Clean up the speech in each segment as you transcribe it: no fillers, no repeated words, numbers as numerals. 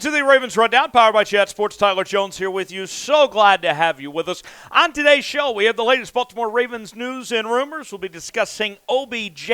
to the Ravens Rundown, powered by Chat Sports. Tyler Jones here with you. So glad to have you with us. On today's show, we have the latest Baltimore Ravens news and rumors. We'll be discussing OBJ,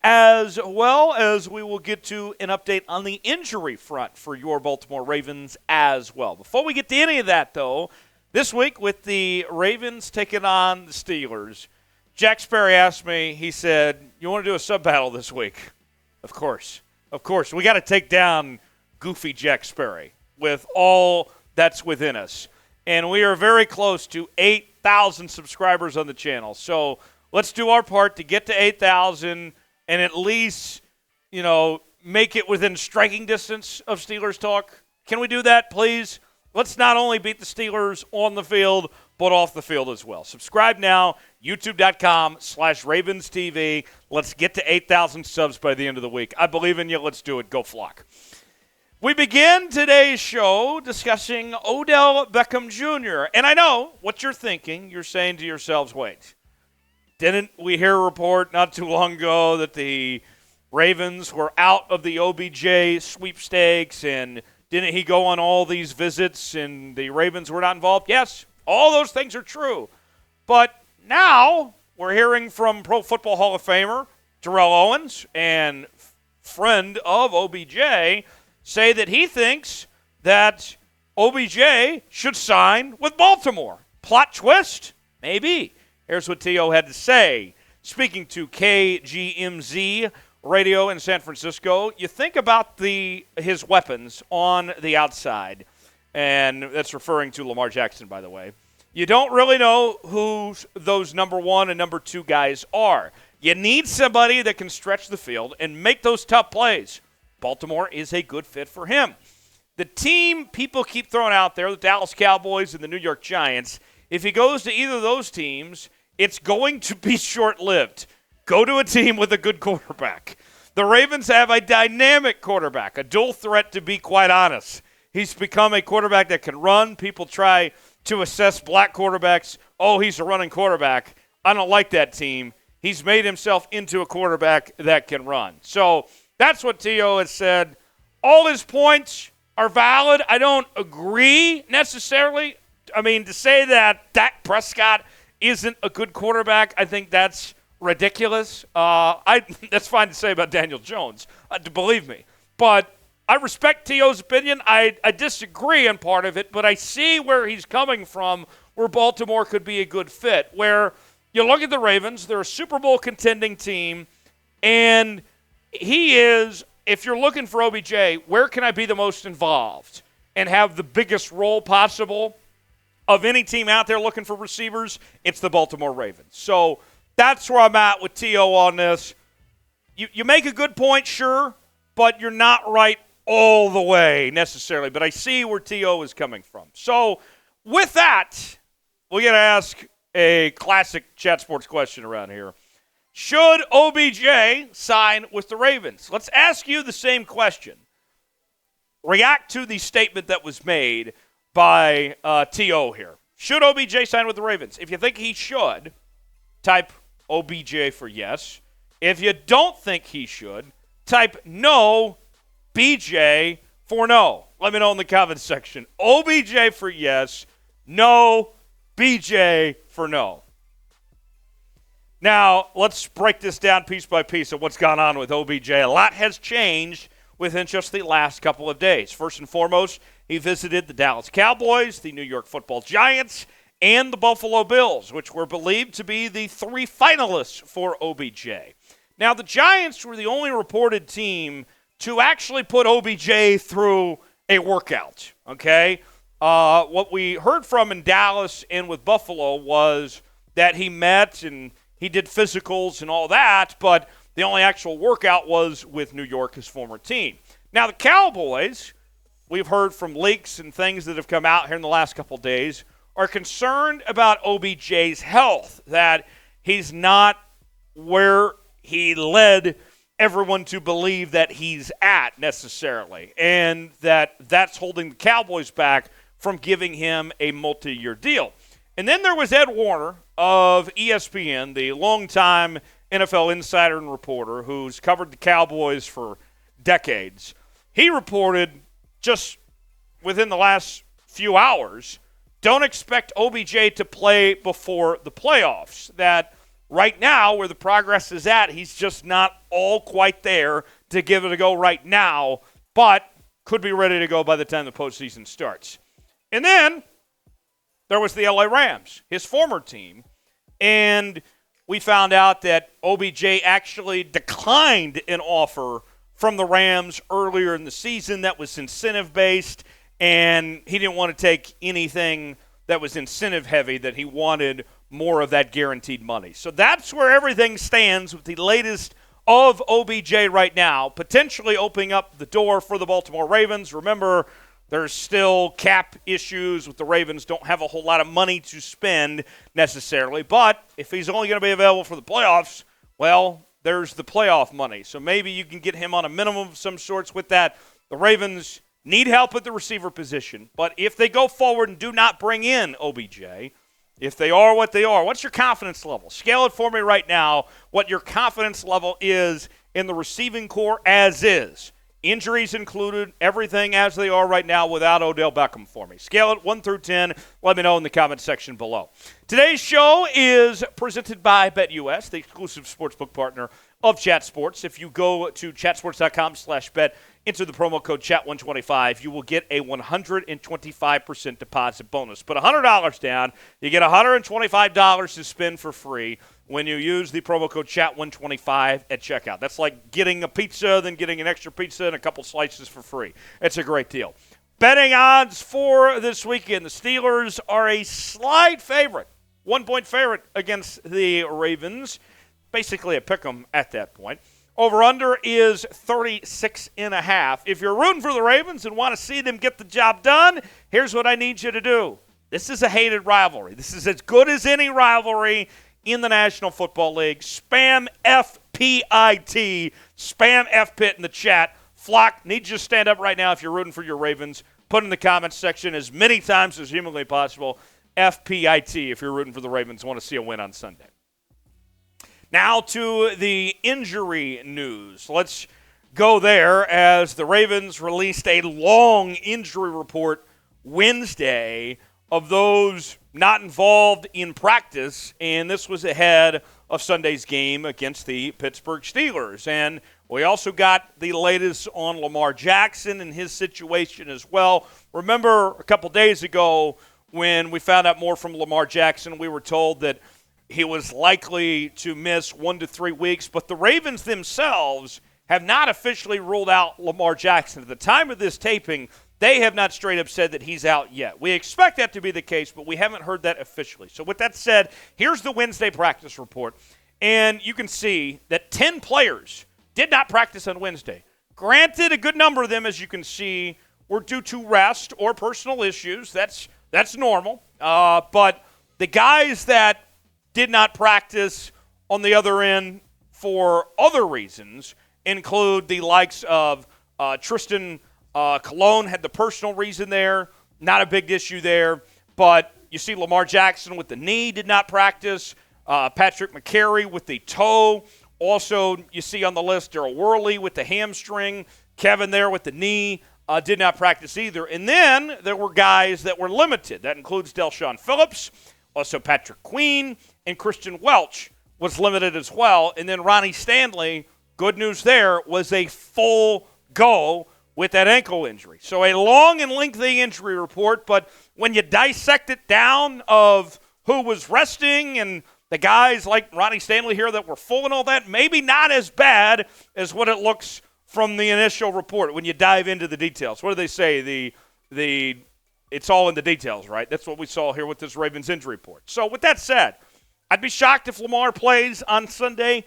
as well as we will get to an update on the injury front for your Baltimore Ravens as well. Before we get to any of that, though, this week with the Ravens taking on the Steelers, Jack Sperry asked me, he said, you want to do a sub-battle this week? Of course. We got to take down Goofy Jack Sperry with all that's within us. And we are very close to 8,000 subscribers on the channel. So let's do our part to get to 8,000 and at least, make it within striking distance of Steelers talk. Can we do that, please? Let's not only beat the Steelers on the field, but off the field as well. Subscribe now, youtube.com/RavensTV. Let's get to 8,000 subs by the end of the week. I believe in you. Let's do it. Go Flock. We begin today's show discussing Odell Beckham Jr. And I know what you're thinking. You're saying to yourselves, wait, didn't we hear a report not too long ago that the Ravens were out of the OBJ sweepstakes, and didn't he go on all these visits and the Ravens were not involved? Yes, all those things are true. But now we're hearing from Pro Football Hall of Famer Terrell Owens and friend of OBJ say that he thinks that OBJ should sign with Baltimore. Plot twist? Maybe. Here's what T.O. had to say. Speaking to KGMZ Radio in San Francisco, you think about his weapons on the outside, and that's referring to Lamar Jackson, by the way. You don't really know who those number one and number two guys are. You need somebody that can stretch the field and make those tough plays. Baltimore is a good fit for him. The team people keep throwing out there, the Dallas Cowboys and the New York Giants, if he goes to either of those teams, it's going to be short-lived. Go to a team with a good quarterback. The Ravens have a dynamic quarterback, a dual threat to be quite honest. He's become a quarterback that can run. People try to assess black quarterbacks. Oh, he's a running quarterback. I don't like that team. He's made himself into a quarterback that can run. So that's what T.O. has said. All his points are valid. I don't agree necessarily. I mean, to say that Dak Prescott isn't a good quarterback, I think that's ridiculous. That's fine to say about Daniel Jones, believe me. But I respect T.O.'s opinion. I disagree on part of it, but I see where he's coming from, where Baltimore could be a good fit. Where you look at the Ravens, they're a Super Bowl contending team, and he is, if you're looking for OBJ, where can I be the most involved and have the biggest role possible of any team out there looking for receivers? It's the Baltimore Ravens. So that's where I'm at with T.O. on this. You make a good point, sure, but you're not right all the way necessarily. But I see where T.O. is coming from. So with that, we're going to ask a classic Chat Sports question around here. Should OBJ sign with the Ravens? Let's ask you the same question. React to the statement that was made by T.O. here. Should OBJ sign with the Ravens? If you think he should, type OBJ for yes. If you don't think he should, type no, BJ for no. Let me know in the comments section. OBJ for yes, no, BJ for no. Now, let's break this down piece by piece of what's gone on with OBJ. A lot has changed within just the last couple of days. First and foremost, he visited the Dallas Cowboys, the New York Football Giants, and the Buffalo Bills, which were believed to be the three finalists for OBJ. Now, the Giants were the only reported team to actually put OBJ through a workout, okay? What we heard from in Dallas and with Buffalo was that he met and he did physicals and all that, but the only actual workout was with New York, his former team. Now, the Cowboys, we've heard from leaks and things that have come out here in the last couple of days, are concerned about OBJ's health, that he's not where he led everyone to believe that he's at necessarily, and that's holding the Cowboys back from giving him a multi-year deal. And then there was Ed Warner of ESPN, the longtime NFL insider and reporter who's covered the Cowboys for decades. He reported just within the last few hours, don't expect OBJ to play before the playoffs. That right now, where the progress is at, he's just not all quite there to give it a go right now, but could be ready to go by the time the postseason starts. And then there was the LA Rams, his former team, and we found out that OBJ actually declined an offer from the Rams earlier in the season that was incentive-based, and he didn't want to take anything that was incentive-heavy, that he wanted more of that guaranteed money. So that's where everything stands with the latest of OBJ right now, potentially opening up the door for the Baltimore Ravens. Remember, there's still cap issues with the Ravens. Don't have a whole lot of money to spend necessarily. But if he's only going to be available for the playoffs, well, there's the playoff money. So maybe you can get him on a minimum of some sorts with that. The Ravens need help at the receiver position. But if they go forward and do not bring in OBJ, if they are what they are, what's your confidence level? Scale it for me right now, what your confidence level is in the receiving core as is. Injuries included, everything as they are right now without Odell Beckham for me. Scale it 1 through 10. Let me know in the comment section below. Today's show is presented by BetUS, the exclusive sportsbook partner of Chat Sports. If you go to chatsports.com/bet, enter the promo code CHAT125, you will get a 125% deposit bonus. Put $100 down, you get $125 to spend for free when you use the promo code CHAT125 at checkout. That's like getting a pizza, then getting an extra pizza and a couple slices for free. It's a great deal. Betting odds for this weekend. The Steelers are a slight favorite, 1-point favorite against the Ravens. Basically a pick 'em at that point. Over-under is 36.5. If you're rooting for the Ravens and want to see them get the job done, here's what I need you to do. This is a hated rivalry. This is as good as any rivalry in the National Football League. Spam FPIT. Spam FPIT in the chat. Flock, need you to stand up right now if you're rooting for your Ravens. Put in the comments section as many times as humanly possible. FPIT if you're rooting for the Ravens and want to see a win on Sunday. Now to the injury news. Let's go there as the Ravens released a long injury report Wednesday of those not involved in practice, and this was ahead of Sunday's game against the Pittsburgh Steelers. And we also got the latest on Lamar Jackson and his situation as well. Remember a couple days ago when we found out more from Lamar Jackson, we were told that he was likely to miss 1 to 3 weeks, but the Ravens themselves have not officially ruled out Lamar Jackson. At the time of this taping, they have not straight up said that he's out yet. We expect that to be the case, but we haven't heard that officially. So with that said, here's the Wednesday practice report, and you can see that 10 players did not practice on Wednesday. Granted, a good number of them, as you can see, were due to rest or personal issues. That's normal. But the guys that did not practice on the other end for other reasons include the likes of Tristan Colon had the personal reason there, not a big issue there, but you see Lamar Jackson with the knee did not practice, Patrick McCary with the toe, also you see on the list Darryl Worley with the hamstring, Kevin there with the knee, did not practice either. And then there were guys that were limited. That includes Del'Shawn Phillips, also Patrick Queen, and Christian Welch was limited as well. And then Ronnie Stanley, good news there, was a full go with that ankle injury. So a long and lengthy injury report, but when you dissect it down of who was resting and the guys like Ronnie Stanley here that were full and all that, maybe not as bad as what it looks from the initial report when you dive into the details. What do they say? It's all in the details, right? That's what we saw here with this Ravens injury report. So with that said, I'd be shocked if Lamar plays on Sunday.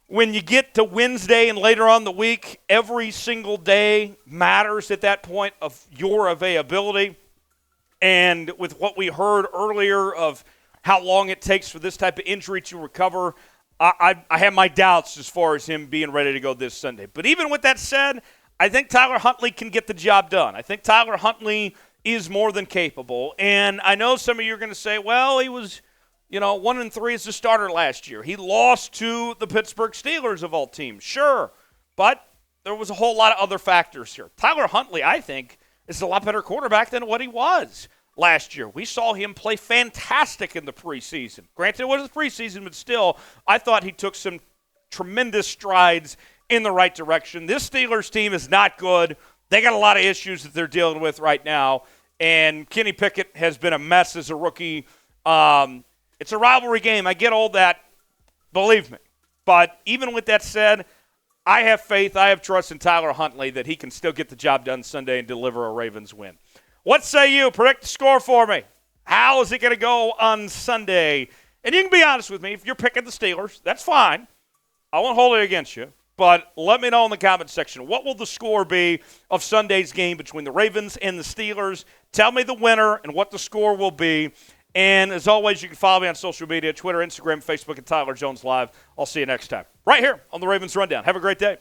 When you get to Wednesday and later on the week, every single day matters at that point of your availability. And with what we heard earlier of how long it takes for this type of injury to recover, I have my doubts as far as him being ready to go this Sunday. But even with that said, I think Tyler Huntley can get the job done. I think Tyler Huntley is more than capable. And I know some of you are going to say, well, he was 1-3 as a starter last year. He lost to the Pittsburgh Steelers of all teams. Sure, but there was a whole lot of other factors here. Tyler Huntley, I think, is a lot better quarterback than what he was last year. We saw him play fantastic in the preseason. Granted, it wasn't the preseason, but still, I thought he took some tremendous strides in the right direction. This Steelers team is not good. They got a lot of issues that they're dealing with right now, and Kenny Pickett has been a mess as a rookie. It's a rivalry game. I get all that, believe me. But even with that said, I have faith, I have trust in Tyler Huntley that he can still get the job done Sunday and deliver a Ravens win. What say you? Predict the score for me. How is it going to go on Sunday? And you can be honest with me. If you're picking the Steelers, that's fine. I won't hold it against you. But let me know in the comment section, what will the score be of Sunday's game between the Ravens and the Steelers? Tell me the winner and what the score will be. And as always, you can follow me on social media, Twitter, Instagram, Facebook, and Tyler Jones Live. I'll see you next time, right here on the Ravens Rundown. Have a great day.